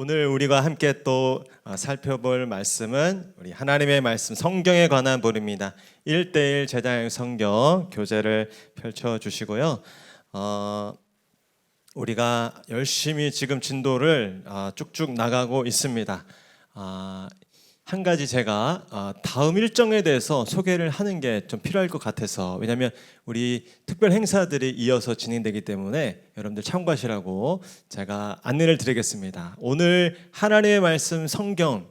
오늘 우리가 함께 또 살펴볼 말씀은 우리 하나님의 말씀 성경에 관한 본입니다. 1:1 제자형 성경 교재를 펼쳐주시고요. 우리가 열심히 지금 진도를 쭉쭉 나가고 있습니다. 한 가지 제가 다음 일정에 대해서 소개를 하는 게 좀 필요할 것 같아서, 왜냐하면 우리 특별 행사들이 이어서 진행되기 때문에 여러분들 참고하시라고 제가 안내를 드리겠습니다. 오늘 하나님의 말씀 성경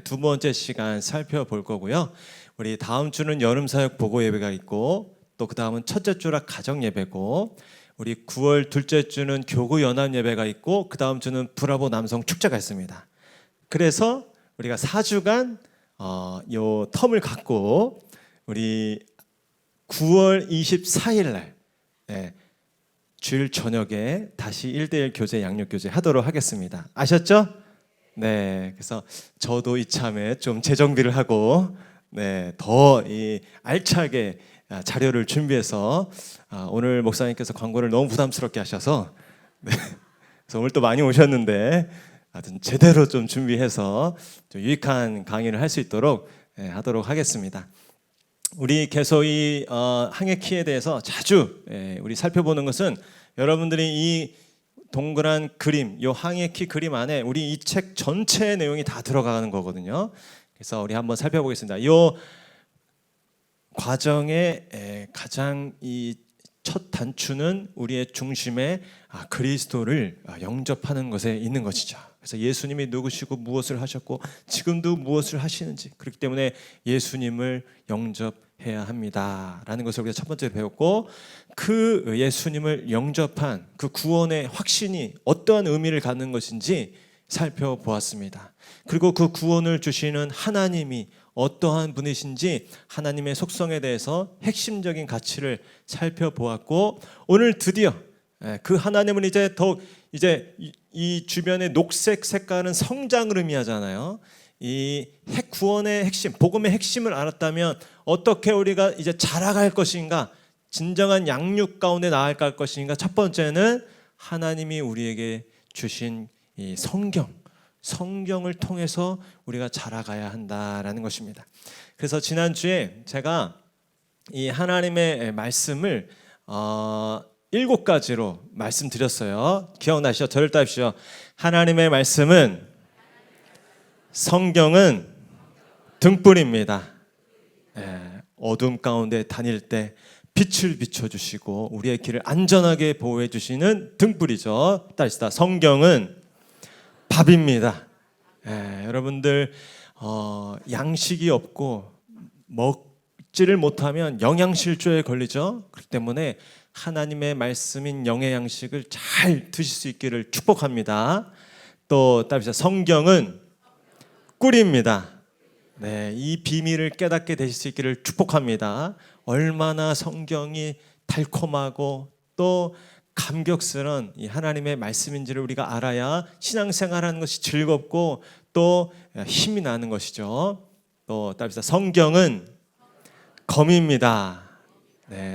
두 번째 시간 살펴볼 거고요. 우리 다음 주는 여름사역 보고 예배가 있고, 또 그 다음은 첫째 주라 가정 예배고, 우리 9월 둘째 주는 교구 연합 예배가 있고, 그 다음 주는 브라보 남성 축제가 있습니다. 그래서 우리가 4주간 요 텀을 갖고 우리 9월 24일 날 주일 저녁에 다시 1:1 교제 양육 교제 하도록 하겠습니다. 아셨죠? 네. 그래서 저도 이참에 좀 재정비를 하고 더 알차게 자료를 준비해서 오늘 목사님께서 광고를 너무 부담스럽게 하셔서 그래서 오늘 또 많이 오셨는데 하여튼 제대로 좀 준비해서 좀 유익한 강의를 할 수 있도록 하도록 하겠습니다. 우리 계속 이 항해키에 대해서 자주 우리 살펴보는 것은, 여러분들이 이 동그란 그림, 이 항해키 그림 안에 우리 이 책 전체의 내용이 다 들어가는 거거든요. 그래서 우리 한번 살펴보겠습니다. 이 과정의 가장 이 첫 단추는 우리의 중심에 그리스도를 영접하는 것에 있는 것이죠. 그래서 예수님이 누구시고 무엇을 하셨고 지금도 무엇을 하시는지, 그렇기 때문에 예수님을 영접해야 합니다라는 것을 우리가 첫 번째 배웠고, 그 예수님을 영접한 그 구원의 확신이 어떠한 의미를 갖는 것인지 살펴보았습니다. 그리고 그 구원을 주시는 하나님이 어떠한 분이신지 하나님의 속성에 대해서 핵심적인 가치를 살펴보았고, 오늘 드디어 그 하나님은 이제 더욱 이 주변의 녹색 색깔은 성장을 의미하잖아요. 이 구원의 핵심, 복음의 핵심을 알았다면 어떻게 우리가 이제 자라갈 것인가, 진정한 양육 가운데 나아갈 것인가. 첫 번째는 하나님이 우리에게 주신 이 성경을 통해서 우리가 자라가야 한다라는 것입니다. 그래서 지난주에 제가 이 하나님의 말씀을 7가지로 말씀드렸어요. 기억나시죠? 저를 따르십시오. 하나님의 말씀은, 성경은 등불입니다. 어둠 가운데 다닐 때 빛을 비춰주시고 우리의 길을 안전하게 보호해 주시는 등불이죠. 따르시다. 성경은 밥입니다. 여러분들 양식이 없고 먹지를 못하면 영양실조에 걸리죠. 그렇기 때문에 하나님의 말씀인 영의 양식을 잘 드실 수 있기를 축복합니다. 또 따르시다. 성경은 꿀입니다. 이 비밀을 깨닫게 되실 수 있기를 축복합니다. 얼마나 성경이 달콤하고 또 감격스러운 이 하나님의 말씀인지를 우리가 알아야 신앙생활하는 것이 즐겁고 또 힘이 나는 것이죠. 또 따르시다. 성경은 검입니다.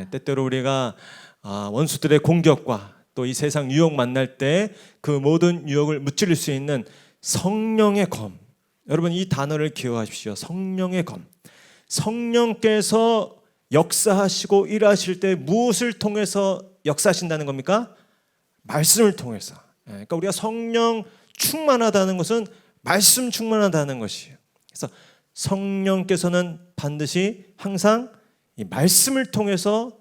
때때로 우리가 원수들의 공격과 또 이 세상 유혹 만날 때 그 모든 유혹을 무찌를 수 있는 성령의 검. 여러분, 이 단어를 기억하십시오. 성령의 검. 성령께서 역사하시고 일하실 때 무엇을 통해서 역사하신다는 겁니까? 말씀을 통해서. 그러니까 우리가 성령 충만하다는 것은 말씀 충만하다는 것이에요. 그래서 성령께서는 반드시 항상 이 말씀을 통해서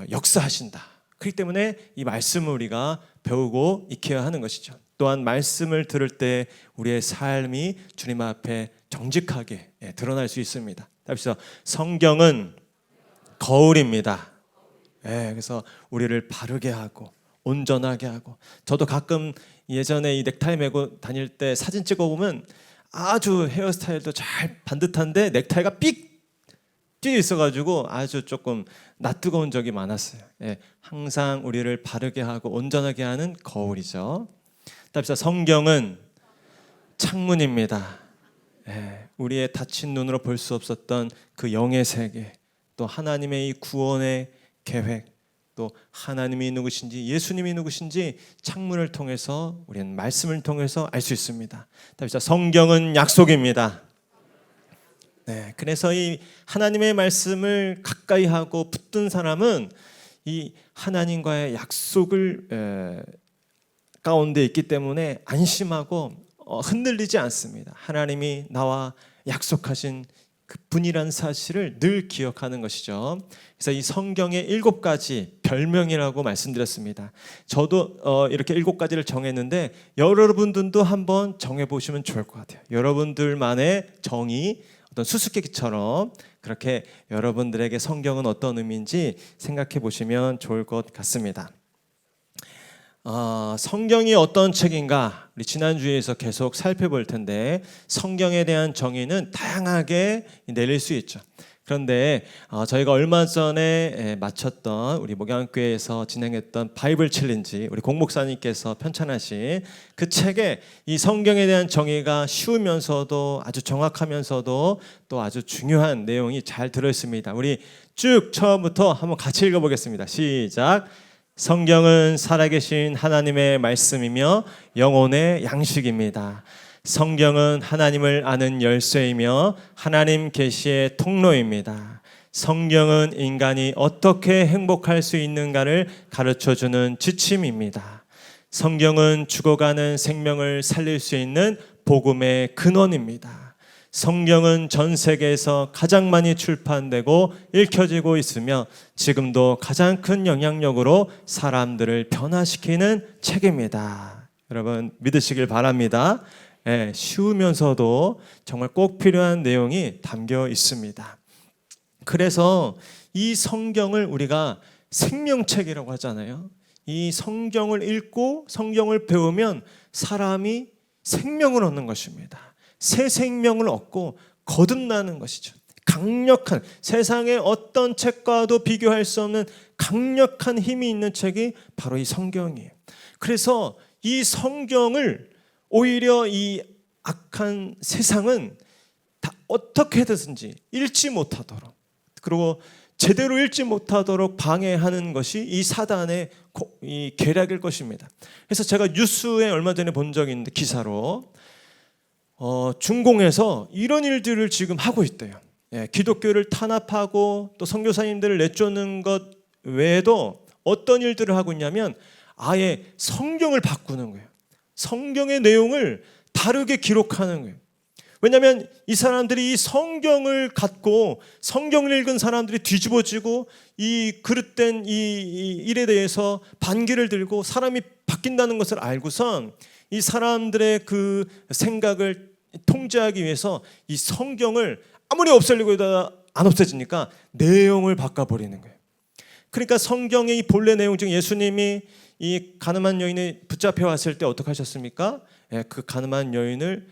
역사하신다. 그렇기 때문에 이 말씀을 우리가 배우고 익혀야 하는 것이죠. 또한 말씀을 들을 때 우리의 삶이 주님 앞에 정직하게 드러날 수 있습니다. 그래서 성경은 거울입니다. 그래서 우리를 바르게 하고 온전하게 하고, 저도 가끔 예전에 이 넥타이 메고 다닐 때 사진 찍어보면 아주 헤어스타일도 잘 반듯한데 넥타이가 삑 뛰어 있어가지고 아주 조금 낯뜨거운 적이 많았어요. 항상 우리를 바르게 하고 온전하게 하는 거울이죠. 답시다. 성경은 창문입니다. 우리의 닫힌 눈으로 볼 수 없었던 그 영의 세계, 또 하나님의 이 구원의 계획, 또 하나님이 누구신지 예수님이 누구신지 창문을 통해서 우리는 말씀을 통해서 알 수 있습니다. 다시 성경은 약속입니다. 네, 그래서 이 하나님의 말씀을 가까이 하고 붙든 사람은 이 하나님과의 약속을 가운데 있기 때문에 안심하고 흔들리지 않습니다. 하나님이 나와 약속하신 그 분이라는 사실을 늘 기억하는 것이죠. 그래서 이 성경의 7가지 별명이라고 말씀드렸습니다. 저도 이렇게 7가지를 정했는데 여러분들도 한번 정해보시면 좋을 것 같아요. 여러분들만의 정의, 어떤 수수께끼처럼 그렇게 여러분들에게 성경은 어떤 의미인지 생각해 보시면 좋을 것 같습니다. 성경이 어떤 책인가 우리 지난주에서 계속 살펴볼 텐데 성경에 대한 정의는 다양하게 내릴 수 있죠. 그런데 저희가 얼마 전에 마쳤던 우리 목양교회에서 진행했던 바이블 챌린지 우리 공 목사님께서 편찬하신 그 책에 이 성경에 대한 정의가 쉬우면서도 아주 정확하면서도 또 아주 중요한 내용이 잘 들어있습니다. 우리 쭉 처음부터 한번 같이 읽어보겠습니다. 시작. 성경은 살아계신 하나님의 말씀이며 영혼의 양식입니다. 성경은 하나님을 아는 열쇠이며 하나님 계시의 통로입니다. 성경은 인간이 어떻게 행복할 수 있는가를 가르쳐주는 지침입니다. 성경은 죽어가는 생명을 살릴 수 있는 복음의 근원입니다. 성경은 전 세계에서 가장 많이 출판되고 읽혀지고 있으며 지금도 가장 큰 영향력으로 사람들을 변화시키는 책입니다. 여러분 믿으시길 바랍니다. 쉬우면서도 정말 꼭 필요한 내용이 담겨 있습니다. 그래서 이 성경을 우리가 생명책이라고 하잖아요. 이 성경을 읽고 성경을 배우면 사람이 생명을 얻는 것입니다. 새 생명을 얻고 거듭나는 것이죠. 강력한 세상의 어떤 책과도 비교할 수 없는 강력한 힘이 있는 책이 바로 이 성경이에요. 그래서 이 성경을 오히려 이 악한 세상은 다 어떻게 해서든지 읽지 못하도록 그리고 제대로 읽지 못하도록 방해하는 것이 이 사단의 이 계략일 것입니다. 그래서 제가 뉴스에 얼마 전에 본 적이 있는데 기사로 중공에서 이런 일들을 지금 하고 있대요. 기독교를 탄압하고 또 선교사님들을 내쫓는 것 외에도 어떤 일들을 하고 있냐면 아예 성경을 바꾸는 거예요. 성경의 내용을 다르게 기록하는 거예요. 왜냐하면 이 사람들이 이 성경을 갖고 성경을 읽은 사람들이 뒤집어지고 이 그릇된 이 일에 대해서 반기를 들고 사람이 바뀐다는 것을 알고선 이 사람들의 그 생각을 통제하기 위해서 이 성경을 아무리 없애려고 해도 안 없어지니까 내용을 바꿔버리는 거예요. 그러니까 성경의 이 본래 내용 중 예수님이 이 가늠한 여인이 붙잡혀 왔을 때 어떻게 하셨습니까? 그 가늠한 여인을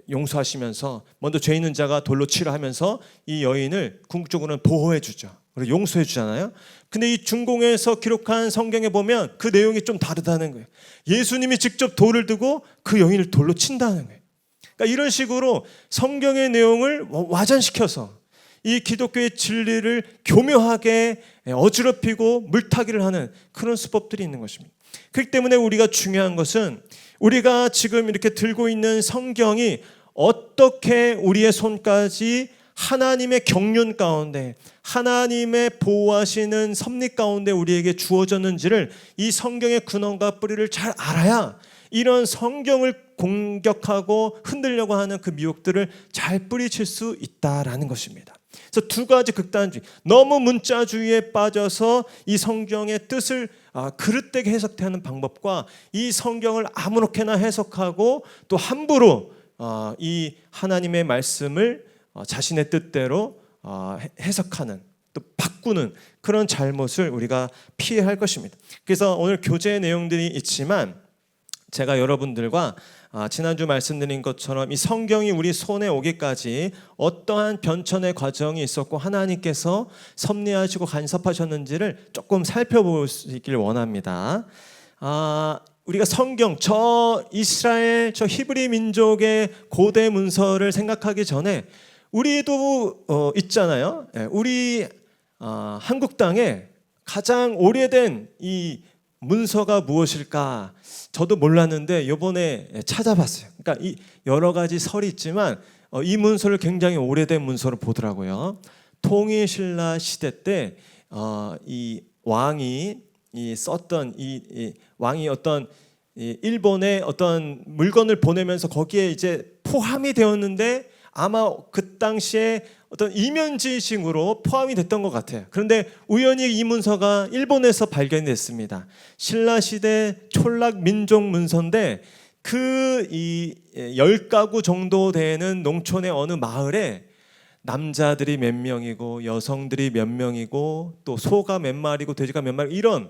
용서하시면서 먼저 죄 있는 자가 돌로 치라 하면서 이 여인을 궁극적으로는 보호해 주죠. 그리고 용서해 주잖아요. 근데 이 중공에서 기록한 성경에 보면 그 내용이 좀 다르다는 거예요. 예수님이 직접 돌을 들고 그 여인을 돌로 친다는 거예요. 그러니까 이런 식으로 성경의 내용을 와전시켜서 이 기독교의 진리를 교묘하게 어지럽히고 물타기를 하는 그런 수법들이 있는 것입니다. 그렇기 때문에 우리가 중요한 것은 우리가 지금 이렇게 들고 있는 성경이 어떻게 우리의 손까지 하나님의 경륜 가운데 하나님의 보호하시는 섭리 가운데 우리에게 주어졌는지를 이 성경의 근원과 뿌리를 잘 알아야 이런 성경을 공격하고 흔들려고 하는 그 미혹들을 잘 뿌리칠 수 있다라는 것입니다. 그래서 두 가지 극단주의, 너무 문자주의에 빠져서 이 성경의 뜻을 그릇되게 해석하는 방법과 이 성경을 아무렇게나 해석하고 또 함부로 이 하나님의 말씀을 자신의 뜻대로 해석하는 또 바꾸는 그런 잘못을 우리가 피해야 할 것입니다. 그래서 오늘 교재의 내용들이 있지만 제가 여러분들과 지난주 말씀드린 것처럼 이 성경이 우리 손에 오기까지 어떠한 변천의 과정이 있었고 하나님께서 섭리하시고 간섭하셨는지를 조금 살펴보시길 원합니다. 우리가 성경, 저 이스라엘, 저 히브리 민족의 고대 문서를 생각하기 전에 우리도 있잖아요. 우리 한국 땅에 가장 오래된 이 문서가 무엇일까? 저도 몰랐는데 이번에 찾아봤어요. 그러니까 이 여러 가지 설이 있지만 이 문서를 굉장히 오래된 문서로 보더라고요. 통일신라 시대 때 이 왕이 썼던 이 왕이 어떤 일본에 어떤 물건을 보내면서 거기에 이제 포함이 되었는데 아마 그 당시에 어떤 이면지식으로 포함이 됐던 것 같아요. 그런데 우연히 이 문서가 일본에서 발견됐습니다. 신라 시대 촌락 민족 문서인데 그 이 10가구 정도 되는 농촌의 어느 마을에 남자들이 몇 명이고 여성들이 몇 명이고 또 소가 몇 마리고 돼지가 몇 마리 이런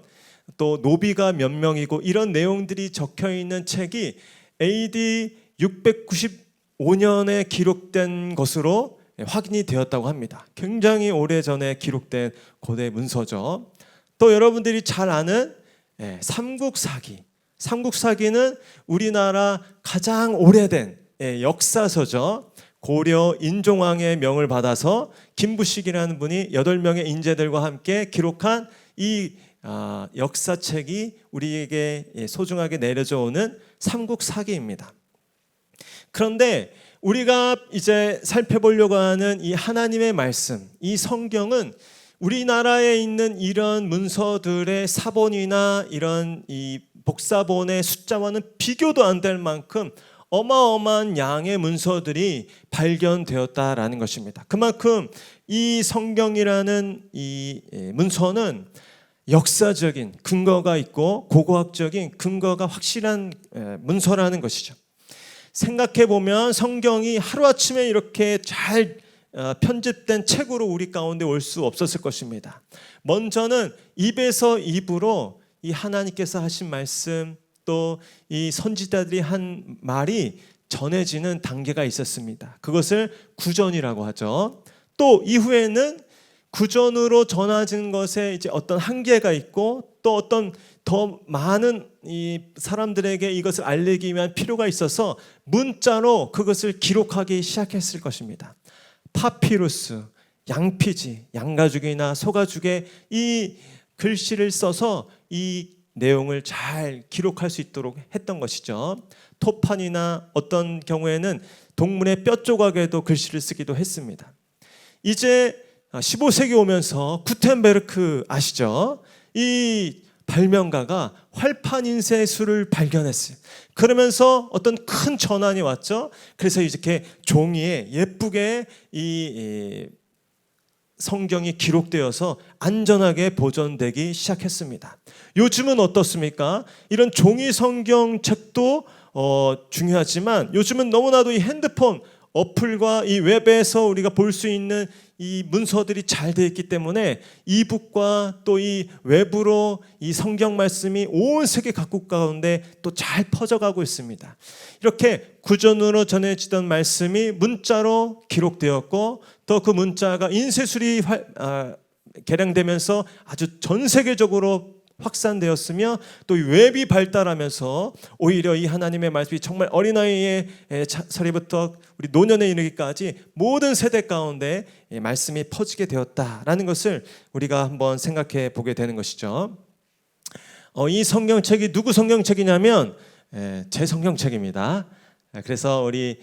또 노비가 몇 명이고 이런 내용들이 적혀 있는 책이 AD 695년에 기록된 것으로 확인이 되었다고 합니다. 굉장히 오래전에 기록된 고대 문서죠. 또 여러분들이 잘 아는 삼국사기. 삼국사기는 우리나라 가장 오래된 역사서죠. 고려 인종왕의 명을 받아서 김부식이라는 분이 8명의 인재들과 함께 기록한 이 역사책이 우리에게 소중하게 내려져 오는 삼국사기입니다. 그런데 우리가 이제 살펴보려고 하는 이 하나님의 말씀, 이 성경은 우리나라에 있는 이런 문서들의 사본이나 이런 이 복사본의 숫자와는 비교도 안 될 만큼 어마어마한 양의 문서들이 발견되었다라는 것입니다. 그만큼 이 성경이라는 이 문서는 역사적인 근거가 있고 고고학적인 근거가 확실한 문서라는 것이죠. 생각해 보면 성경이 하루아침에 이렇게 잘 편집된 책으로 우리 가운데 올 수 없었을 것입니다. 먼저는 입에서 입으로 이 하나님께서 하신 말씀 또 이 선지자들이 한 말이 전해지는 단계가 있었습니다. 그것을 구전이라고 하죠. 또 이후에는 구전으로 전해진 것에 이제 어떤 한계가 있고 또 어떤 더 많은 이 사람들에게 이것을 알리기 위한 필요가 있어서 문자로 그것을 기록하기 시작했을 것입니다. 파피루스, 양피지, 양가죽이나 소가죽에 이 글씨를 써서 이 내용을 잘 기록할 수 있도록 했던 것이죠. 토판이나 어떤 경우에는 동물의 뼈 조각에도 글씨를 쓰기도 했습니다. 이제 15세기 오면서 구텐베르크 아시죠? 이 발명가가 활판 인쇄술을 발견했어요. 그러면서 어떤 큰 전환이 왔죠. 그래서 이렇게 종이에 예쁘게 이 성경이 기록되어서 안전하게 보존되기 시작했습니다. 요즘은 어떻습니까? 이런 종이 성경 책도 중요하지만 요즘은 너무나도 이 핸드폰 어플과 이 웹에서 우리가 볼 수 있는 이 문서들이 잘 되어 있기 때문에 이북과 또 이 웹으로 이 성경 말씀이 온 세계 각국 가운데 또 잘 퍼져가고 있습니다. 이렇게 구전으로 전해지던 말씀이 문자로 기록되었고 또 그 문자가 인쇄술이 개량되면서 아주 전 세계적으로 확산되었으며 또 웹이 발달하면서 오히려 이 하나님의 말씀이 정말 어린아이의 서리부터 우리 노년에 이르기까지 모든 세대 가운데 말씀이 퍼지게 되었다라는 것을 우리가 한번 생각해 보게 되는 것이죠. 이 성경책이 누구 성경책이냐면 제 성경책입니다. 그래서 우리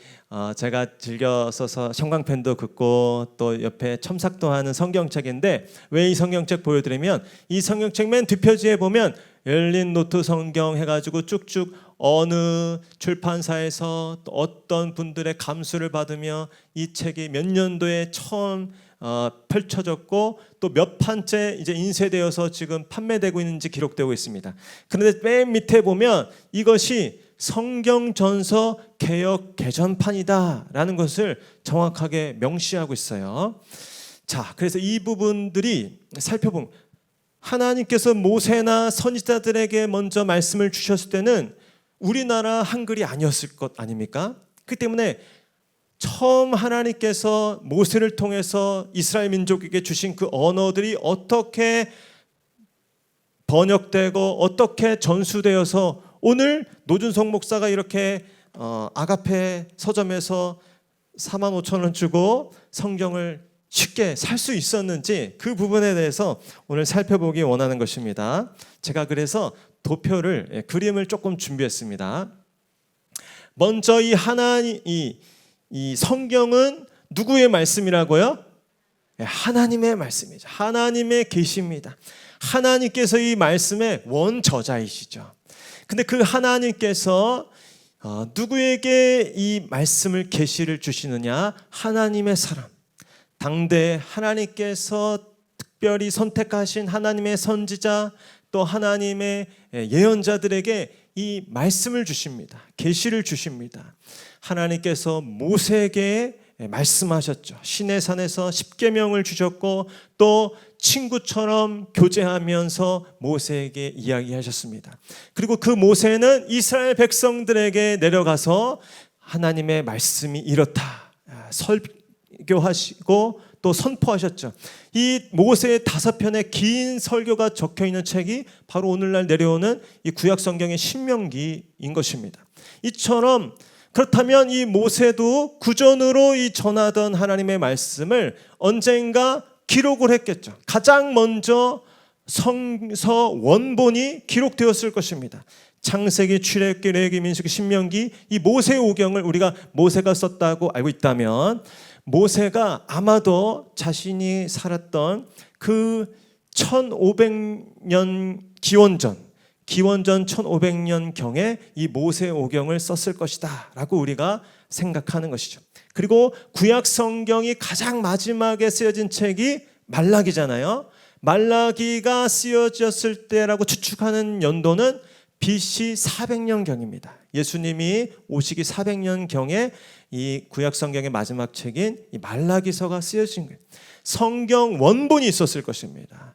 제가 즐겨 써서 형광펜도 긋고 또 옆에 첨삭도 하는 성경책인데 왜 이 성경책 보여드리면 이 성경책 맨 뒷표지에 보면 열린 노트 성경 해가지고 쭉쭉 어느 출판사에서 또 어떤 분들의 감수를 받으며 이 책이 몇 년도에 처음 펼쳐졌고 또 몇 판째 이제 인쇄되어서 지금 판매되고 있는지 기록되고 있습니다. 그런데 맨 밑에 보면 이것이 성경전서 개역 개전판이다라는 것을 정확하게 명시하고 있어요. 자, 그래서 이 부분들이 살펴보면 하나님께서 모세나 선지자들에게 먼저 말씀을 주셨을 때는 우리나라 한글이 아니었을 것 아닙니까? 그렇기 때문에 처음 하나님께서 모세를 통해서 이스라엘 민족에게 주신 그 언어들이 어떻게 번역되고 어떻게 전수되어서 오늘 노준성 목사가 이렇게 아가페 서점에서 45,000원 주고 성경을 쉽게 살 수 있었는지 그 부분에 대해서 오늘 살펴보기 원하는 것입니다. 제가 그래서 도표를 그림을 조금 준비했습니다. 먼저 이 성경은 누구의 말씀이라고요? 하나님의 말씀이죠. 하나님의 계시입니다. 하나님께서 이 말씀의 원저자이시죠. 근데 그 하나님께서 누구에게 이 말씀을 계시를 주시느냐? 하나님의 사람, 당대 하나님께서 특별히 선택하신 하나님의 선지자, 또 하나님의 예언자들에게 이 말씀을 주십니다. 계시를 주십니다. 하나님께서 모세에게 말씀하셨죠. 시내산에서 십계명을 주셨고 또 친구처럼 교제하면서 모세에게 이야기하셨습니다. 그리고 그 모세는 이스라엘 백성들에게 내려가서 하나님의 말씀이 이렇다 설교하시고 또 선포하셨죠. 이 모세의 5편의 긴 설교가 적혀 있는 책이 바로 오늘날 내려오는 이 구약 성경의 신명기인 것입니다. 이처럼 그렇다면 이 모세도 구전으로 이 전하던 하나님의 말씀을 언젠가 기록을 했겠죠. 가장 먼저 성서 원본이 기록되었을 것입니다. 창세기, 출애굽기, 레위기, 민수기, 신명기, 이 모세오경을 우리가 모세가 썼다고 알고 있다면 모세가 아마도 자신이 살았던 그 1500년 기원전 1500년경에 이 모세오경을 썼을 것이다 라고 우리가 생각하는 것이죠. 그리고 구약 성경이 가장 마지막에 쓰여진 책이 말라기잖아요. 말라기가 쓰여졌을 때라고 추측하는 연도는 BC 400년경입니다. 예수님이 오시기 400년경에 이 구약 성경의 마지막 책인 이 말라기서가 쓰여진 거예요. 성경 원본이 있었을 것입니다.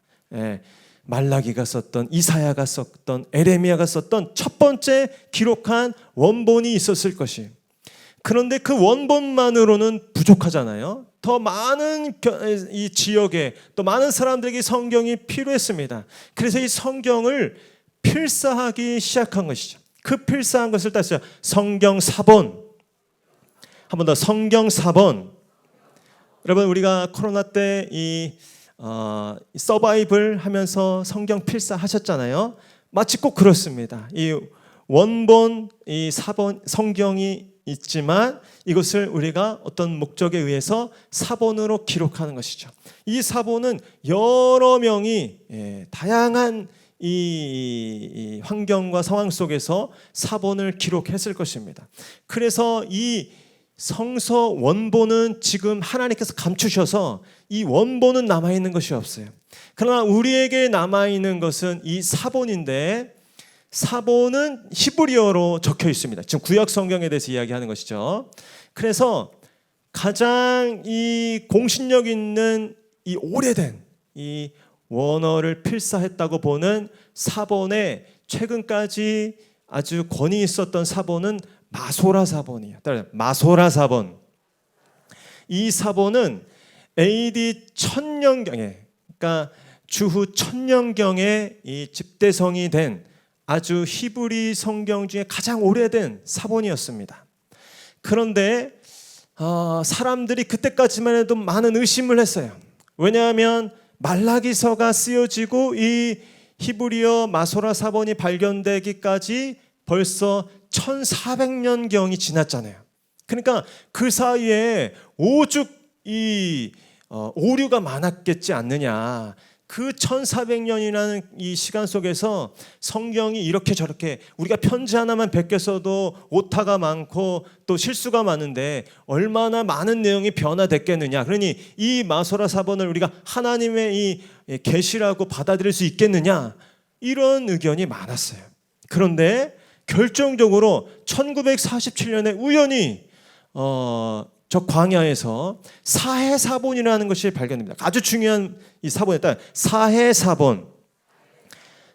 말라기가 썼던, 이사야가 썼던, 에레미야가 썼던 첫 번째 기록한 원본이 있었을 것이에요. 그런데 그 원본만으로는 부족하잖아요. 더 많은 이 지역에 또 많은 사람들에게 성경이 필요했습니다. 그래서 이 성경을 필사하기 시작한 것이죠. 그 필사한 것을 따서 성경 사본, 한 번 더 성경 사본. 여러분 우리가 코로나 때 이 서바이벌 하면서 성경 필사하셨잖아요. 마치 꼭 그렇습니다. 이 원본, 이 사본 성경이 있지만 이것을 우리가 어떤 목적에 의해서 사본으로 기록하는 것이죠. 이 사본은 여러 명이 다양한 이 환경과 상황 속에서 사본을 기록했을 것입니다. 그래서 이 성서 원본은 지금 하나님께서 감추셔서 이 원본은 남아있는 것이 없어요. 그러나 우리에게 남아있는 것은 이 사본인데 사본은 히브리어로 적혀 있습니다. 지금 구약 성경에 대해서 이야기하는 것이죠. 그래서 가장 이 공신력 있는 이 오래된 이 원어를 필사했다고 보는 사본에 최근까지 아주 권위 있었던 사본은 마소라 사본이에요. 마소라 사본. 이 사본은 AD 1000년경에, 그러니까 주후 1000년경에 이 집대성이 된 아주 히브리 성경 중에 가장 오래된 사본이었습니다. 그런데 사람들이 그때까지만 해도 많은 의심을 했어요. 왜냐하면 말라기서가 쓰여지고 이 히브리어 마소라 사본이 발견되기까지 벌써 1400년경이 지났잖아요. 그러니까 그 사이에 오죽 이 오류가 많았겠지 않느냐. 그 1400년이라는 이 시간 속에서 성경이 이렇게 저렇게 우리가 편지 하나만 베껴서도 오타가 많고 또 실수가 많은데 얼마나 많은 내용이 변화됐겠느냐. 그러니 이 마소라 사본을 우리가 하나님의 이 계시라고 받아들일 수 있겠느냐. 이런 의견이 많았어요. 그런데 결정적으로 1947년에 우연히 저 광야에서 사해사본이라는 것이 발견됩니다. 아주 중요한 이 사본에 따라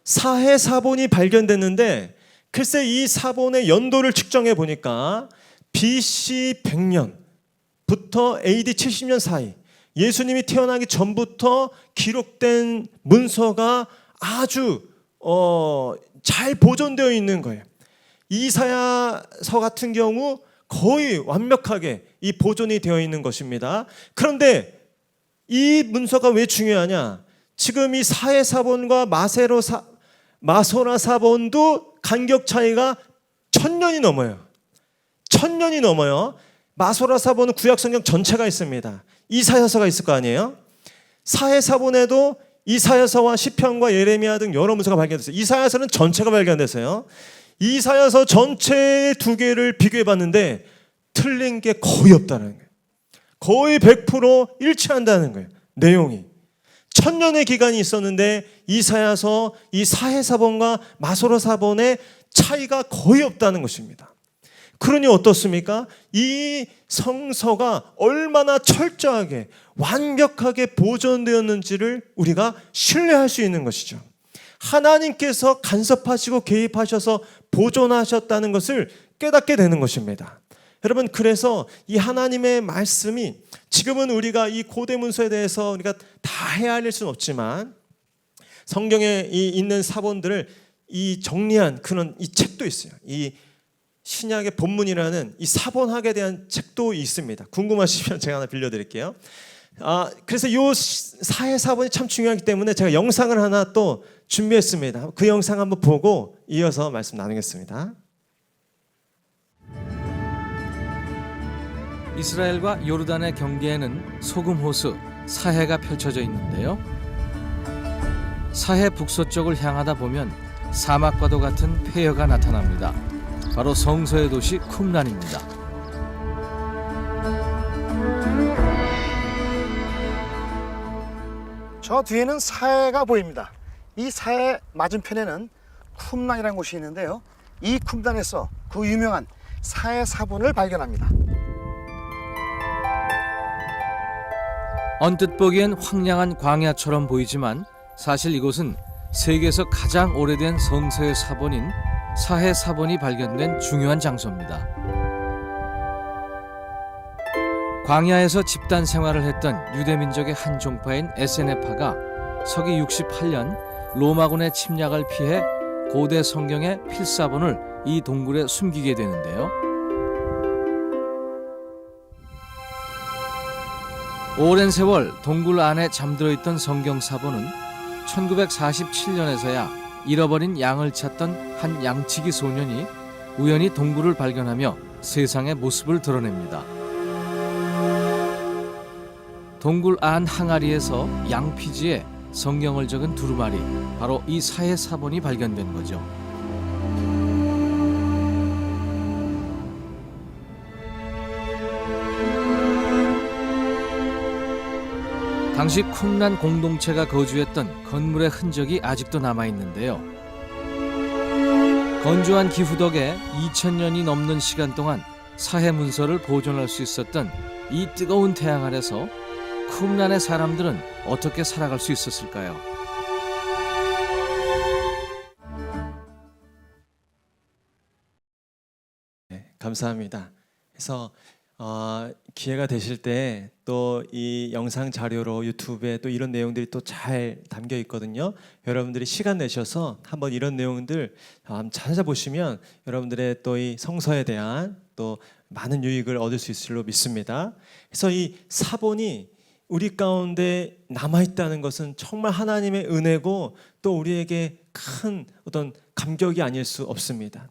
사해사본이 발견됐는데 글쎄 이 사본의 연도를 측정해 보니까 BC 100년부터 AD 70년 사이 예수님이 태어나기 전부터 기록된 문서가 아주 잘 보존되어 있는 거예요. 이사야서 같은 경우 거의 완벽하게 이 보존이 되어 있는 것입니다. 그런데 이 문서가 왜 중요하냐? 지금 이 사해사본과 마소라 사본도 간격 차이가 1000년이 넘어요. 1000년이 넘어요. 마소라 사본은 구약 성경 전체가 있습니다. 이사야서가 있을 거 아니에요? 사해사본에도 이사야서와 시편과 예레미야 등 여러 문서가 발견됐어요. 이사야서는 전체가 발견됐어요. 이사야서 전체 두 개를 비교해 봤는데 틀린 게 거의 없다는 거예요. 거의 100% 일치한다는 거예요. 내용이. 1000년의 기간이 있었는데 이사야서, 이 사해사본과 마소라 사본의 차이가 거의 없다는 것입니다. 그러니 어떻습니까? 이 성서가 얼마나 철저하게 완벽하게 보존되었는지를 우리가 신뢰할 수 있는 것이죠. 하나님께서 간섭하시고 개입하셔서 보존하셨다는 것을 깨닫게 되는 것입니다. 여러분, 그래서 이 하나님의 말씀이 지금은 우리가 이 고대 문서에 대해서 우리가 다 헤아릴 수는 없지만 성경에 있는 사본들을 이 정리한 그런 이 책도 있어요. 이 신약의 본문이라는 이 사본학에 대한 책도 있습니다. 궁금하시면 제가 하나 빌려드릴게요. 그래서 이 사해사본이 참 중요하기 때문에 제가 영상을 하나 또 준비했습니다. 그 영상 한번 보고 이어서 말씀 나누겠습니다. 이스라엘과 요르단의 경계에는 소금호수 사해가 펼쳐져 있는데요. 사해 북서쪽을 향하다 보면 사막과도 같은 폐허가 나타납니다. 바로 성서의 도시 쿰란입니다. 저 뒤에는 사해가 보입니다. 이 사해 맞은편에는 쿰란이라는 곳이 있는데요. 이 쿰란에서 그 유명한 사해 사본을 발견합니다. 언뜻 보기엔 황량한 광야처럼 보이지만 사실 이곳은 세계에서 가장 오래된 성서의 사본인 사해 사본이 발견된 중요한 장소입니다. 광야에서 집단 생활을 했던 유대민족의 한 종파인 에세네파가 서기 68년 로마군의 침략을 피해 고대 성경의 필사본을 이 동굴에 숨기게 되는데요. 오랜 세월 동굴 안에 잠들어 있던 성경 사본은 1947년에서야 잃어버린 양을 찾던 한 양치기 소년이 우연히 동굴을 발견하며 세상의 모습을 드러냅니다. 동굴 안 항아리에서 양피지에 성경을 적은 두루마리, 바로 이 사해 사본이 발견된 거죠. 당시 쿰란 공동체가 거주했던 건물의 흔적이 아직도 남아있는데요. 건조한 기후 덕에 2000년이 넘는 시간 동안 사해 문서를 보존할 수 있었던 이 뜨거운 태양 아래서 쿰란의 사람들은 어떻게 살아갈 수 있었을까요? 네, 감사합니다. 그래서 기회가 되실 때 또 이 영상 자료로 유튜브에 또 이런 내용들이 또 잘 담겨 있거든요. 여러분들이 시간 내셔서 한번 이런 내용들 찾아보시면 여러분들의 또 이 성서에 대한 또 많은 유익을 얻을 수 있을 로 믿습니다. 그래서 이 사본이 우리 가운데 남아있다는 것은 정말 하나님의 은혜고 또 우리에게 큰 어떤 감격이 아닐 수 없습니다.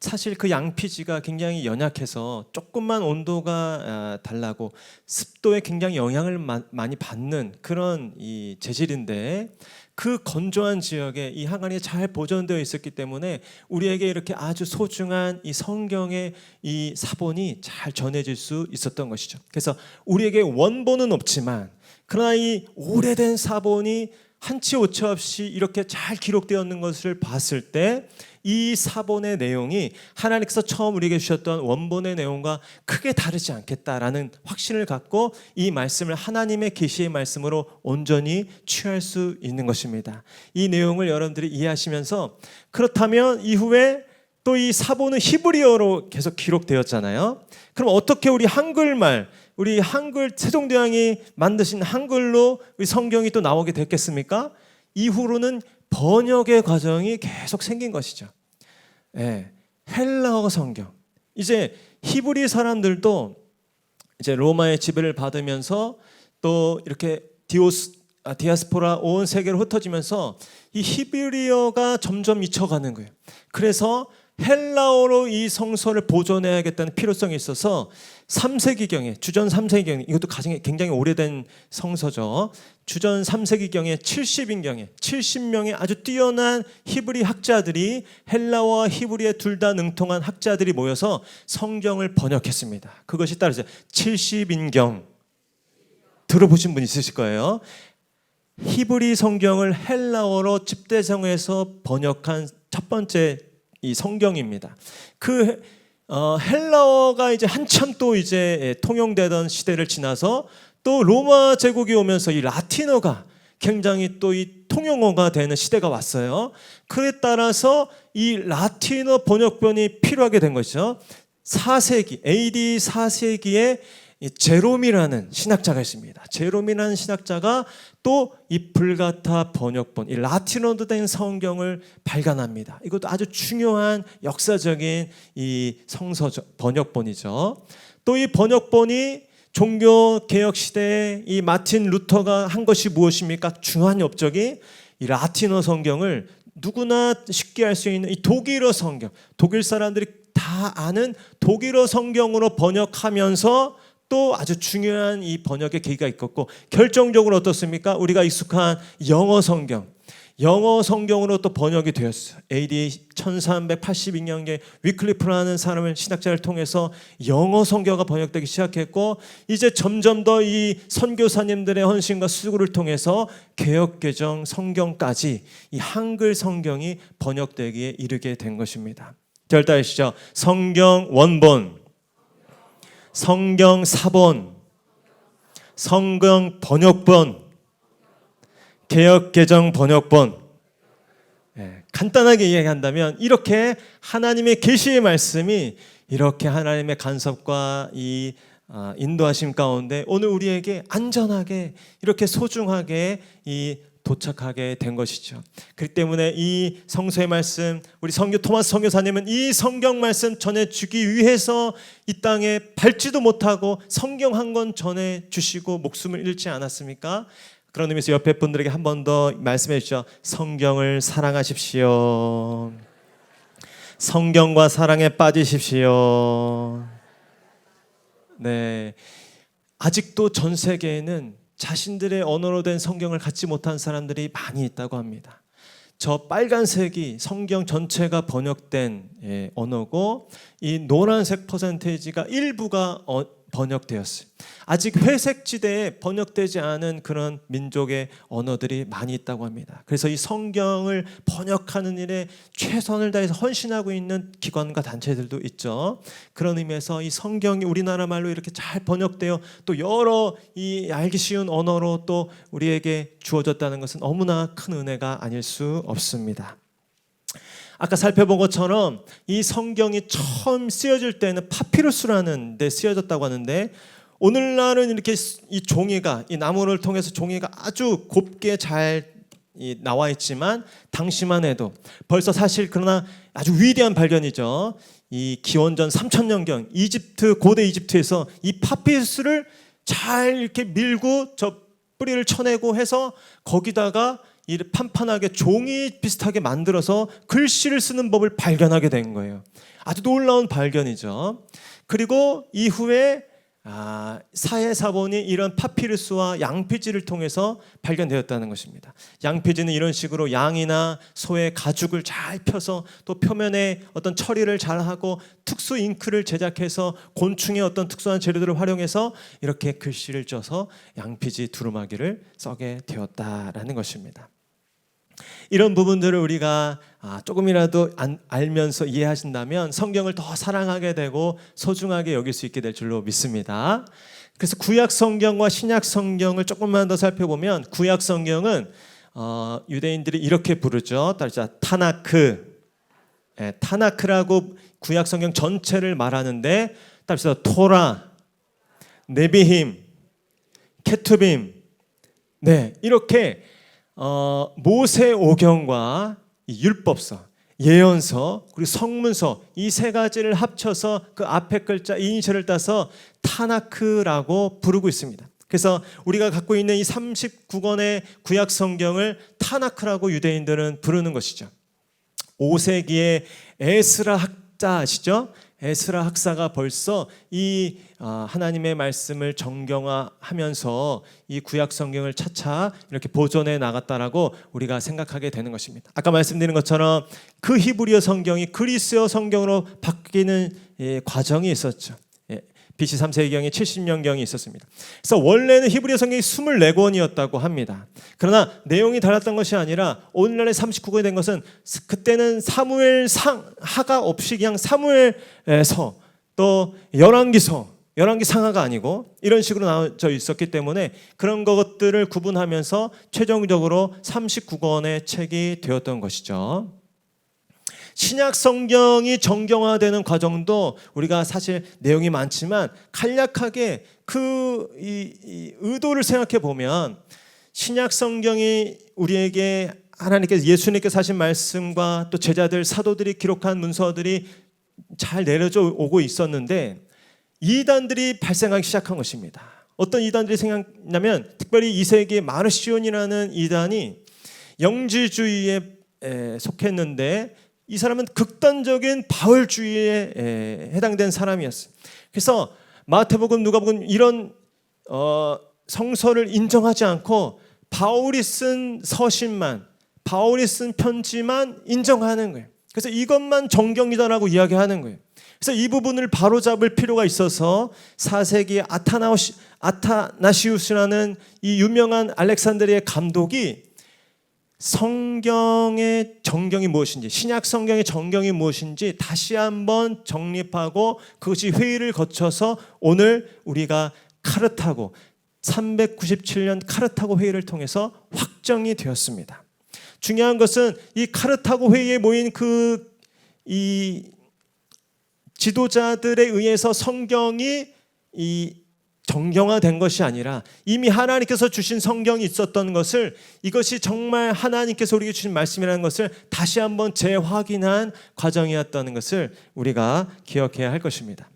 사실 그 양피지가 굉장히 연약해서 조금만 온도가 달라고 습도에 굉장히 영향을 많이 받는 그런 이 재질인데 그 건조한 지역에 이 항아리에 잘 보존되어 있었기 때문에 우리에게 이렇게 아주 소중한 이 성경의 이 사본이 잘 전해질 수 있었던 것이죠. 그래서 우리에게 원본은 없지만 그러나 이 오래된 사본이 한치 오차 없이 이렇게 잘 기록되어 있는 것을 봤을 때 이 사본의 내용이 하나님께서 처음 우리에게 주셨던 원본의 내용과 크게 다르지 않겠다라는 확신을 갖고 이 말씀을 하나님의 계시의 말씀으로 온전히 취할 수 있는 것입니다. 이 내용을 여러분들이 이해하시면서 그렇다면 이후에 또 이 사본은 히브리어로 계속 기록되었잖아요. 그럼 어떻게 우리 한글말, 우리 한글 세종대왕이 만드신 한글로 우리 성경이 또 나오게 됐겠습니까? 이후로는 번역의 과정이 계속 생긴 것이죠. 네, 헬라어 성경. 이제 히브리 사람들도 이제 로마의 지배를 받으면서 또 이렇게 디아스포라 온 세계로 흩어지면서 이 히브리어가 점점 잊혀가는 거예요. 그래서 헬라어로 이 성서를 보존해야겠다는 필요성이 있어서 3세기경에 주전 3세기경에 이것도 굉장히 오래된 성서죠. 주전 3세기경에 70인경에 70명의 아주 뛰어난 히브리 학자들이 헬라어와 히브리에 둘 다 능통한 학자들이 모여서 성경을 번역했습니다. 그것이 따르죠. 70인경 들어보신 분 있으실 거예요. 히브리 성경을 헬라어로 집대성에서 번역한 첫 번째 이 성경입니다. 그 헬라어가 이제 한참 또 이제 통용되던 시대를 지나서 또 로마 제국이 오면서 이 라틴어가 굉장히 또 이 통용어가 되는 시대가 왔어요. 그에 따라서 이 라틴어 번역본이 필요하게 된 것이죠. 4세기 AD 4세기에 제롬이라는 신학자가 있습니다. 제롬이라는 신학자가 또 이 불가타 번역본, 이 라틴어로 된 성경을 발간합니다. 이것도 아주 중요한 역사적인 이 성서 번역본이죠. 또 이 번역본이 종교 개혁 시대에 이 마틴 루터가 한 것이 무엇입니까? 중요한 업적이 이 라틴어 성경을 누구나 쉽게 할 수 있는 이 독일어 성경, 독일 사람들이 다 아는 독일어 성경으로 번역하면서 또 아주 중요한 이 번역의 계기가 있었고, 결정적으로 어떻습니까? 우리가 익숙한 영어 성경으로 또 번역이 되었어요. AD 1382년에 위클리프라는 사람을 신학자를 통해서 영어 성경가 번역되기 시작했고, 이제 점점 더 이 선교사님들의 헌신과 수고를 통해서 개역개정 성경까지 이 한글 성경이 번역되기에 이르게 된 것입니다. 절다하시죠. 성경 원본, 성경 사본, 성경 번역본, 개역개정 번역본. 간단하게 이야기한다면 이렇게 하나님의 계시의 말씀이 이렇게 하나님의 간섭과 이 인도하심 가운데 오늘 우리에게 안전하게 이렇게 소중하게 이 도착하게 된 것이죠. 그렇기 때문에 이 성서의 말씀, 우리 토마스 선교사님은 이 성경 말씀 전해주기 위해서 이 땅에 밟지도 못하고 성경 한 권 전해주시고 목숨을 잃지 않았습니까? 그런 의미에서 옆에 분들에게 한 번 더 말씀해 주시죠. 성경을 사랑하십시오. 성경과 사랑에 빠지십시오. 네, 아직도 전 세계에는 자신들의 언어로 된 성경을 갖지 못한 사람들이 많이 있다고 합니다. 저 빨간색이 성경 전체가 번역된 언어고, 이 노란색 퍼센테이지가 일부가 번역되었어요. 아직 회색 지대에 번역되지 않은 그런 민족의 언어들이 많이 있다고 합니다. 그래서 이 성경을 번역하는 일에 최선을 다해서 헌신하고 있는 기관과 단체들도 있죠. 그런 의미에서 이 성경이 우리나라 말로 이렇게 잘 번역되어 또 여러 이 알기 쉬운 언어로 또 우리에게 주어졌다는 것은 너무나 큰 은혜가 아닐 수 없습니다. 아까 살펴본 것처럼 이 성경이 처음 쓰여질 때는 파피루스라는 데 쓰여졌다고 하는데, 오늘날은 이렇게 이 종이가, 이 나무를 통해서 종이가 아주 곱게 잘 나와 있지만, 당시만 해도 벌써 사실 그러나 아주 위대한 발견이죠. 이 기원전 3000년경 이집트, 고대 이집트에서 이 파피루스를 잘 이렇게 밀고 저 뿌리를 쳐내고 해서 거기다가 이 판판하게 종이 비슷하게 만들어서 글씨를 쓰는 법을 발견하게 된 거예요. 아주 놀라운 발견이죠. 그리고 이후에 사해사본이 이런 파피루스와 양피지를 통해서 발견되었다는 것입니다. 양피지는 이런 식으로 양이나 소의 가죽을 잘 펴서 또 표면에 어떤 처리를 잘 하고 특수 잉크를 제작해서 곤충의 어떤 특수한 재료들을 활용해서 이렇게 글씨를 써서 양피지 두루마기를 써게 되었다라는 것입니다. 이런 부분들을 우리가 조금이라도 알면서 이해하신다면 성경을 더 사랑하게 되고 소중하게 여길 수 있게 될 줄로 믿습니다. 그래서 구약 성경과 신약 성경을 조금만 더 살펴보면, 구약 성경은 유대인들이 이렇게 부르죠. 따르자 타나크. 타나크라고 구약 성경 전체를 말하는데, 따르자 토라, 네비힘, 케투빔. 네, 이렇게 모세오경과 율법서, 예언서, 그리고 성문서, 이 세 가지를 합쳐서 그 앞에 글자 이니셜을 따서 타나크라고 부르고 있습니다. 그래서 우리가 갖고 있는 이 39권의 구약 성경을 타나크라고 유대인들은 부르는 것이죠. 5세기의 에스라 학자 아시죠? 에스라 학사가 벌써 이 하나님의 말씀을 정경화하면서 이 구약 성경을 차차 이렇게 보존해 나갔다라고 우리가 생각하게 되는 것입니다. 아까 말씀드린 것처럼 그 히브리어 성경이 그리스어 성경으로 바뀌는 과정이 있었죠. BC 3세기경에 70년경이 있었습니다. 그래서 원래는 히브리어 성경이 24권이었다고 합니다. 그러나 내용이 달랐던 것이 아니라 오늘날의 39권이 된 것은 그때는 사무엘상 하가 없이 그냥 사무엘서 또 열왕기서 열왕기 상하가 아니고 이런 식으로 나눠져 있었기 때문에 그런 것들을 구분하면서 최종적으로 39권의 책이 되었던 것이죠. 신약 성경이 정경화되는 과정도 우리가 사실 내용이 많지만 간략하게 이 의도를 생각해 보면 신약 성경이 우리에게 하나님께서 예수님께서 하신 말씀과 또 제자들 사도들이 기록한 문서들이 잘 내려져 오고 있었는데 이단들이 발생하기 시작한 것입니다. 어떤 이단들이 생각나면 특별히 2세기의 마르시온이라는 이단이 영지주의에 속했는데 이 사람은 극단적인 바울주의에 해당된 사람이었어요. 그래서 마태복음, 누가복음 이런 성서를 인정하지 않고 바울이 쓴 서신만, 바울이 쓴 편지만 인정하는 거예요. 그래서 이것만 정경이다라고 이야기하는 거예요. 그래서 이 부분을 바로잡을 필요가 있어서 4세기 아타나시우스라는 이 유명한 알렉산드리아의 감독이 성경의 정경이 무엇인지, 신약 성경의 정경이 무엇인지 다시 한번 정립하고 그것이 회의를 거쳐서 오늘 우리가 카르타고 397년 카르타고 회의를 통해서 확정이 되었습니다. 중요한 것은 이 카르타고 회의에 모인 이 지도자들에 의해서 성경이 정경화된 것이 아니라 이미 하나님께서 주신 성경이 있었던 것을 이것이 정말 하나님께서 우리에게 주신 말씀이라는 것을 다시 한번 재확인한 과정이었다는 것을 우리가 기억해야 할 것입니다.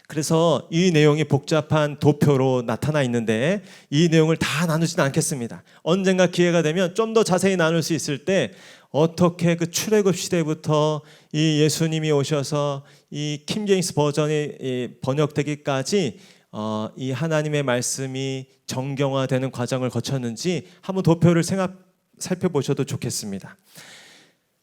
그래서 이 내용이 복잡한 도표로 나타나 있는데 이 내용을 다 나누지는 않겠습니다. 언젠가 기회가 되면 좀 더 자세히 나눌 수 있을 때 어떻게 그 출애굽 시대부터 이 예수님이 오셔서 이 킹제임스 버전이 번역되기까지 이 하나님의 말씀이 정경화되는 과정을 거쳤는지 한번 도표를 살펴보셔도 좋겠습니다.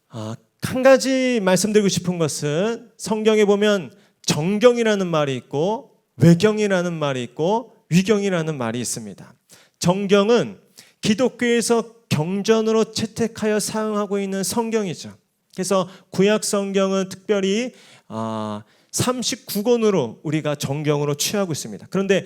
한 가지 말씀드리고 싶은 것은 성경에 보면 정경이라는 말이 있고 외경이라는 말이 있고 위경이라는 말이 있습니다. 정경은 기독교에서 경전으로 채택하여 사용하고 있는 성경이죠. 그래서 구약 성경은 특별히 39권으로 우리가 정경으로 취하고 있습니다. 그런데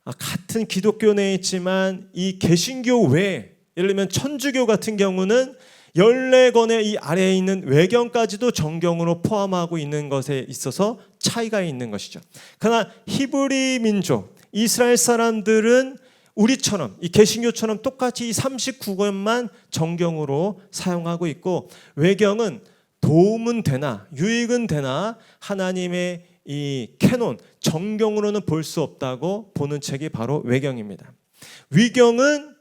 같은 기독교 내에 있지만 이 개신교 외에 예를 들면 천주교 같은 경우는 14권의 이 아래에 있는 외경까지도 정경으로 포함하고 있는 것에 있어서 차이가 있는 것이죠. 그러나 히브리 민족, 이스라엘 사람들은 우리처럼 이 개신교처럼 똑같이 이 39권만 정경으로 사용하고 있고 외경은 도움은 되나 유익은 되나 하나님의 이 캐논 정경으로는 볼 수 없다고 보는 책이 바로 외경입니다. 위경은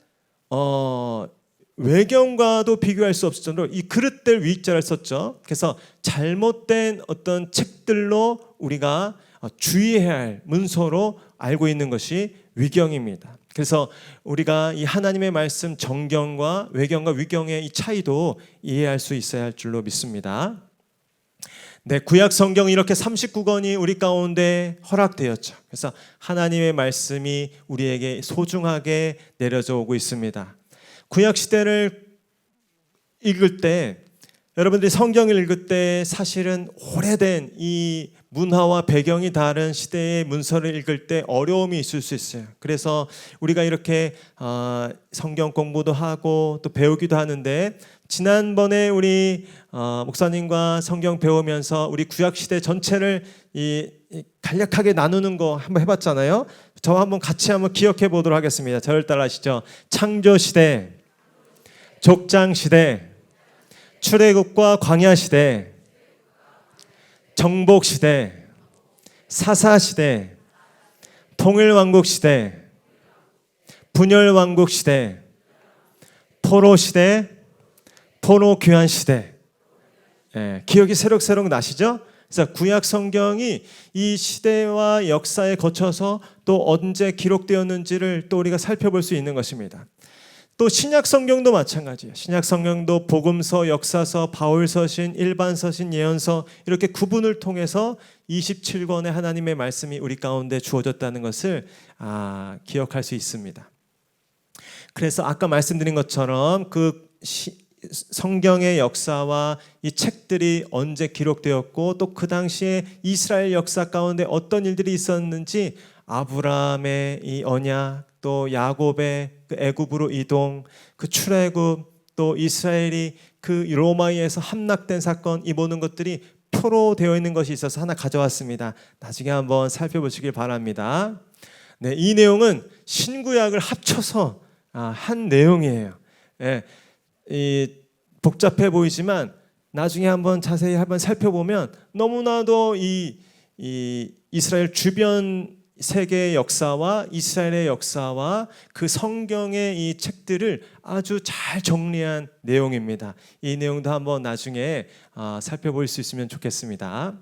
외경과도 비교할 수 없을 정도로 이 그릇될 위자를 썼죠. 그래서 잘못된 어떤 책들로 우리가 주의해야 할 문서로 알고 있는 것이 위경입니다. 그래서 우리가 이 하나님의 말씀 정경과 외경과 위경의 이 차이도 이해할 수 있어야 할 줄로 믿습니다. 네, 구약 성경이 이렇게 39권이 우리 가운데 허락되었죠. 그래서 하나님의 말씀이 우리에게 소중하게 내려져 오고 있습니다. 구약 시대를 읽을 때 여러분들이 성경을 읽을 때 사실은 오래된 이 문화와 배경이 다른 시대의 문서를 읽을 때 어려움이 있을 수 있어요. 그래서 우리가 이렇게 성경 공부도 하고 또 배우기도 하는데 지난번에 우리 목사님과 성경 배우면서 우리 구약 시대 전체를 간략하게 나누는 거 한번 해봤잖아요. 저와 한번 같이 한번 기억해 보도록 하겠습니다. 저를 따라하시죠. 창조 시대, 족장 시대, 출애굽과 광야 시대, 정복 시대, 사사 시대, 통일 왕국 시대, 분열왕국 시대, 포로 시대, 포로 귀환 시대. 기억이 새록새록 나시죠? 그래서 구약 성경이 이 시대와 역사에 거쳐서 또 언제 기록되었는지를 또 우리가 살펴볼 수 있는 것입니다. 또 신약 성경도 마찬가지예요. 신약 성경도 복음서, 역사서, 바울서신, 일반서신, 예언서 이렇게 구분을 통해서 27권의 하나님의 말씀이 우리 가운데 주어졌다는 것을 기억할 수 있습니다. 그래서 아까 말씀드린 것처럼 그 성경의 역사와 이 책들이 언제 기록되었고 또 그 당시에 이스라엘 역사 가운데 어떤 일들이 있었는지 아브라함의 이 언약, 또 야곱의 그 애굽으로 이동, 그 출애굽, 또 이스라엘이 그 로마에서 함락된 사건, 이 모든 것들이 표로 되어 있는 것이 있어서 하나 가져왔습니다. 나중에 한번 살펴보시길 바랍니다. 네, 이 내용은 신구약을 합쳐서 한 내용이에요. 이 복잡해 보이지만 나중에 한번 자세히 한번 살펴보면 너무나도 이 이스라엘 주변 세계의 역사와 이스라엘의 역사와 그 성경의 이 책들을 아주 잘 정리한 내용입니다. 이 내용도 한번 나중에 살펴볼 수 있으면 좋겠습니다.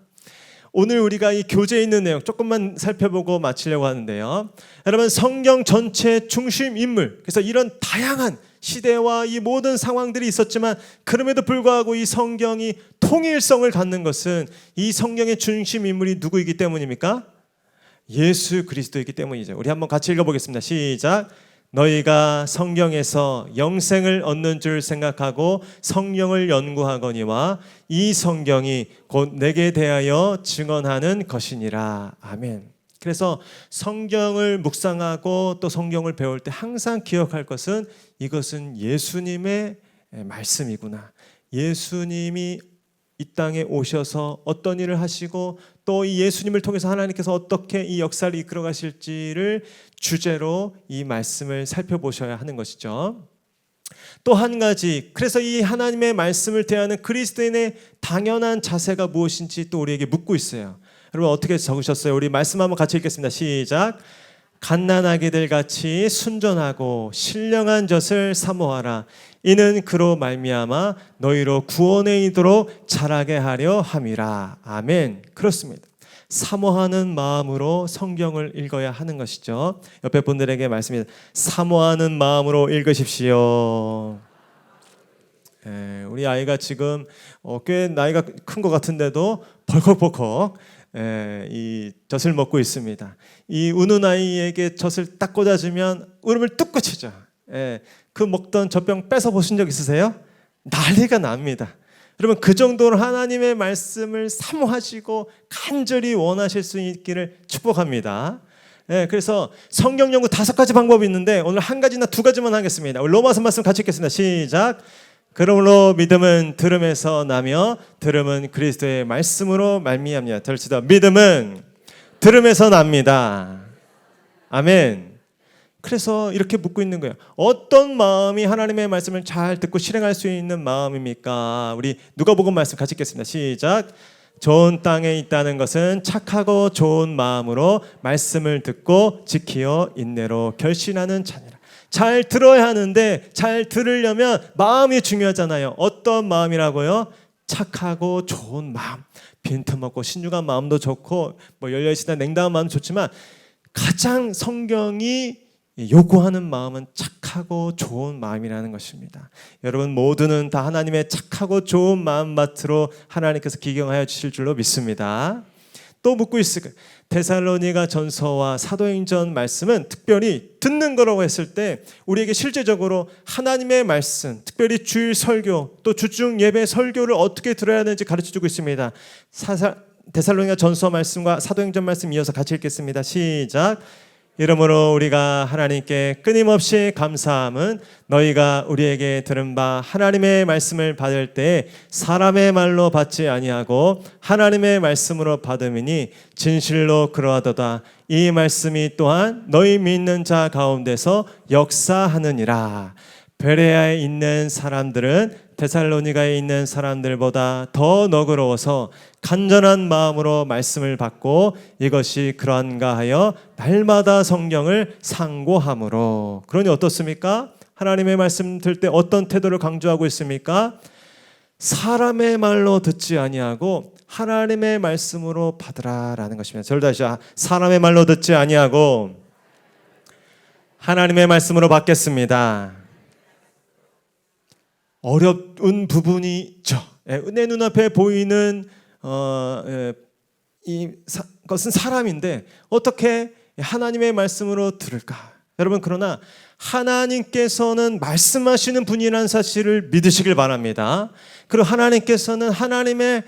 오늘 우리가 이 교재에 있는 내용 조금만 살펴보고 마치려고 하는데요. 여러분, 성경 전체 중심 인물, 그래서 이런 다양한 시대와 이 모든 상황들이 있었지만 그럼에도 불구하고 이 성경이 통일성을 갖는 것은 이 성경의 중심 인물이 누구이기 때문입니까? 예수 그리스도이기 때문이죠. 우리 한번 같이 읽어보겠습니다. 시작. 너희가 성경에서 영생을 얻는 줄 생각하고 성경을 연구하거니와 이 성경이 곧 내게 대하여 증언하는 것이니라. 아멘. 그래서 성경을 묵상하고 또 성경을 배울 때 항상 기억할 것은 이것은 예수님의 말씀이구나. 예수님이 이 땅에 오셔서 어떤 일을 하시고 또 이 예수님을 통해서 하나님께서 어떻게 이 역사를 이끌어 가실지를 주제로 이 말씀을 살펴보셔야 하는 것이죠. 또 한 가지, 그래서 이 하나님의 말씀을 대하는 그리스도인의 당연한 자세가 무엇인지 또 우리에게 묻고 있어요. 여러분 어떻게 적으셨어요? 우리 말씀 한번 같이 읽겠습니다. 시작. 갓난아기들 같이 순전하고 신령한 젖을 사모하라. 이는 그로 말미암아 너희로 구원에 이르도록 자라게 하려 함이라. 아멘. 그렇습니다. 사모하는 마음으로 성경을 읽어야 하는 것이죠. 옆에 분들에게 말씀입니다. 사모하는 마음으로 읽으십시오. 우리 아이가 지금 꽤 나이가 큰 것 같은데도 벌컥벌컥 이 젖을 먹고 있습니다. 이 우는 아이에게 젖을 딱 꽂아주면 울음을 뚝 그치죠. 그 먹던 젖병 뺏어 보신 적 있으세요? 난리가 납니다. 여러분 그 정도로 하나님의 말씀을 사모하시고 간절히 원하실 수 있기를 축복합니다. 그래서 성경 연구 5가지 방법이 있는데 오늘 한 가지나 2가지만 하겠습니다. 로마서 말씀 같이 읽겠습니다. 시작. 그러므로 믿음은 들음에서 나며 들음은 그리스도의 말씀으로 말미암냐. 들읍시다. 믿음은 들음에서 납니다. 아멘. 그래서 이렇게 묻고 있는 거예요. 어떤 마음이 하나님의 말씀을 잘 듣고 실행할 수 있는 마음입니까? 우리 누가복음 말씀 같이 읽겠습니다. 시작. 좋은 땅에 있다는 것은 착하고 좋은 마음으로 말씀을 듣고 지키어 인내로 결신하는 자니라. 잘 들어야 하는데 잘 들으려면 마음이 중요하잖아요. 어떤 마음이라고요? 착하고 좋은 마음. 빈틈없고 신중한 마음도 좋고 열려있으나 냉담한 마음도 좋지만 가장 성경이 요구하는 마음은 착하고 좋은 마음이라는 것입니다. 여러분 모두는 다 하나님의 착하고 좋은 마음밭으로 하나님께서 기경하여 주실 줄로 믿습니다. 또 묻고 있을 거예요. 데살로니가 전서와 사도행전 말씀은 특별히 듣는 거라고 했을 때 우리에게 실제적으로 하나님의 말씀, 특별히 주일 설교 또 주중 예배 설교를 어떻게 들어야 하는지 가르쳐주고 있습니다. 데살로니가 전서 말씀과 사도행전 말씀 이어서 같이 읽겠습니다. 시작. 이러므로 우리가 하나님께 끊임없이 감사함은 너희가 우리에게 들은 바 하나님의 말씀을 받을 때 사람의 말로 받지 아니하고 하나님의 말씀으로 받음이니 진실로 그러하도다. 이 말씀이 또한 너희 믿는 자 가운데서 역사하느니라. 베레아에 있는 사람들은 데살로니가에 있는 사람들보다 더 너그러워서 간절한 마음으로 말씀을 받고 이것이 그러한가 하여 날마다 성경을 상고함으로. 그러니 어떻습니까? 하나님의 말씀 들 때 어떤 태도를 강조하고 있습니까? 사람의 말로 듣지 아니하고 하나님의 말씀으로 받으라라는 것입니다. 저를 다시 사람의 말로 듣지 아니하고 하나님의 말씀으로 받겠습니다. 어려운 부분이 있죠. 내 눈앞에 보이는 것은 사람인데 어떻게 하나님의 말씀으로 들을까? 여러분, 그러나 하나님께서는 말씀하시는 분이라는 사실을 믿으시길 바랍니다. 그리고 하나님께서는 하나님의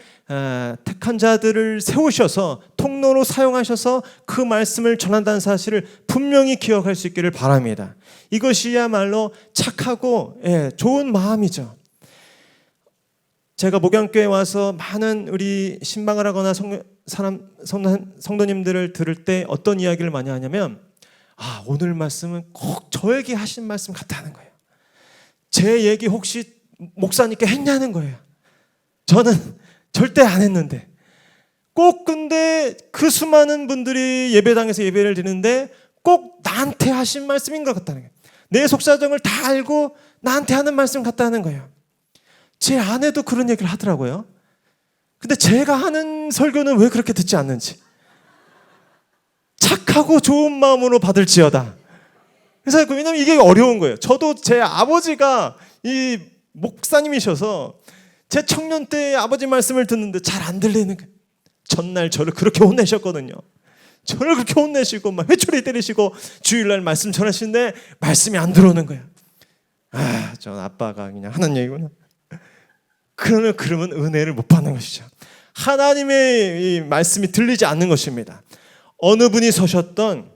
택한 자들을 세우셔서 통로로 사용하셔서 그 말씀을 전한다는 사실을 분명히 기억할 수 있기를 바랍니다. 이것이야말로 착하고 좋은 마음이죠. 제가 목양교회 와서 많은 우리 신방을 하거나 성도님들을 들을 때 어떤 이야기를 많이 하냐면, 오늘 말씀은 꼭 저에게 하신 말씀 같다는 거예요. 제 얘기 혹시 목사님께 했냐는 거예요. 저는 절대 안 했는데 꼭 근데 그 수많은 분들이 예배당에서 예배를 드리는데 꼭 나한테 하신 말씀인 것 같다는 거예요. 내 속사정을 다 알고 나한테 하는 말씀 같다는 거예요. 제 아내도 그런 얘기를 하더라고요. 근데 제가 하는 설교는 왜 그렇게 듣지 않는지. 착하고 좋은 마음으로 받을지어다. 그래서 왜냐면 이게 어려운 거예요. 저도 제 아버지가 이 목사님이셔서 제 청년 때 아버지 말씀을 듣는데 잘 안 들리는 거예요. 전날 저를 그렇게 혼내셨거든요. 저를 그렇게 혼내시고 막 회초리 때리시고 주일날 말씀 전하시는데 말씀이 안 들어오는 거예요. 전 아빠가 그냥 하는 얘기구나. 그러면 은혜를 못 받는 것이죠. 하나님의 이 말씀이 들리지 않는 것입니다. 어느 분이 서셨던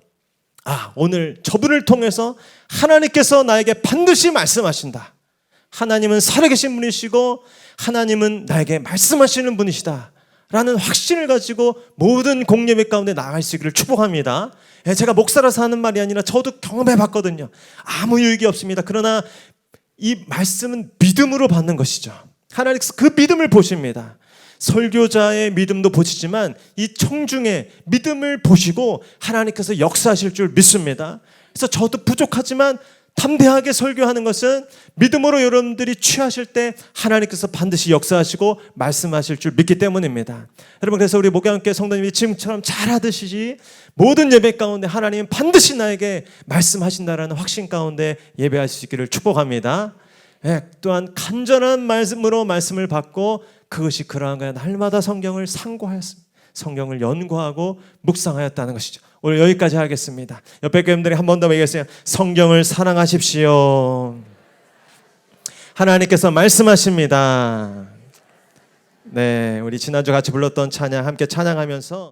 오늘 저분을 통해서 하나님께서 나에게 반드시 말씀하신다. 하나님은 살아계신 분이시고 하나님은 나에게 말씀하시는 분이시다 라는 확신을 가지고 모든 공예배 가운데 나아갈 수 있기를 축복합니다. 제가 목사라서 하는 말이 아니라 저도 경험해 봤거든요. 아무 유익이 없습니다. 그러나 이 말씀은 믿음으로 받는 것이죠. 하나님께서 그 믿음을 보십니다. 설교자의 믿음도 보시지만 이 청중의 믿음을 보시고 하나님께서 역사하실 줄 믿습니다. 그래서 저도 부족하지만 담대하게 설교하는 것은 믿음으로 여러분들이 취하실 때 하나님께서 반드시 역사하시고 말씀하실 줄 믿기 때문입니다. 여러분, 그래서 우리 목양교회 성도님이 지금처럼 잘하듯이 모든 예배 가운데 하나님은 반드시 나에게 말씀하신다라는 확신 가운데 예배할 수 있기를 축복합니다. 또한 간절한 말씀으로 말씀을 받고 그것이 그러한가 날마다 성경을 상고하였습니다. 성경을 연구하고 묵상하였다는 것이죠. 오늘 여기까지 하겠습니다. 옆에 교회님들이 한 번 더 얘기했어요. 성경을 사랑하십시오. 하나님께서 말씀하십니다. 네, 우리 지난주 같이 불렀던 찬양 함께 찬양하면서